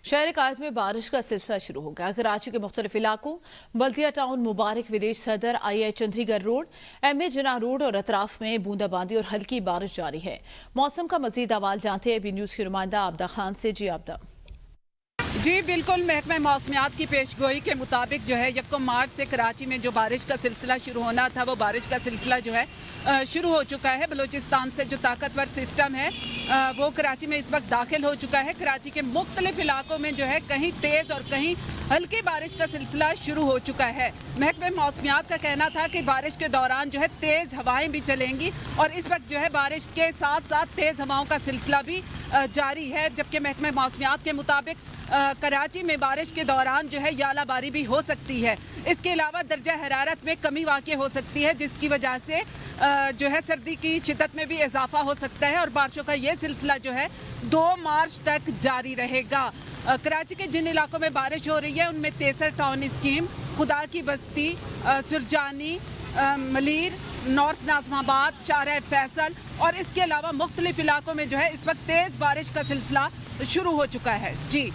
शहर कायद में बारिश का सिलसिला शुरू हो गया। कराची के मुख्तलिफ इलाकों बल्दिया टाउन, मुबारक विलेज सदर, आई चंद्रीगढ़ रोड, MA जिना रोड और अतराफ में बूंदाबांदी और हल्की बारिश जारी है। मौसम का मजीद अहवाल जानते हैं न्यूज़ की नुमाइंदा आबदा खान से। जी आबदा। जी बिल्कुल, महकमा मौसमियात की पेशगोई के मुताबिक जो है 1 मार्च से कराची में जो बारिश का सिलसिला शुरू होना था वो बारिश का सिलसिला जो है शुरू हो चुका है। बलूचिस्तान से जो ताकतवर सिस्टम है वो कराची में इस वक्त दाखिल हो चुका है। कराची के मुख्तलिफ इलाकों में जो है कहीं तेज़ और कहीं हल्की बारिश का सिलसिला शुरू हो चुका है। महकमा मौसमियात का कहना था कि बारिश के दौरान जो है तेज़ हवाएं भी चलेंगी और इस वक्त जो है बारिश के साथ साथ तेज़ हवाओं का सिलसिला भी जारी है। जबकि महकमा मौसमियात के मुताबिक कराची में बारिश के दौरान जो है यालाबारी भी हो सकती है। इसके अलावा दर्जा हरारत में कमी वाक़ई हो सकती है, जिसकी वजह से जो है सर्दी की शिद्दत में भी इजाफा हो सकता है और बारिशों का ये सिलसिला जो है 2 मार्च तक जारी रहेगा। कराची के जिन इलाकों में बारिश हो रही है उनमें तेसर टाउन स्कीम, खुदा की बस्ती, सुरजानी, मलीर, नॉर्थ नाज़िमाबाद, शाहराह फैसल और इसके अलावा मुख्तलिफ इलाकों में जो है इस वक्त तेज़ बारिश का सिलसिला शुरू हो चुका है। जी।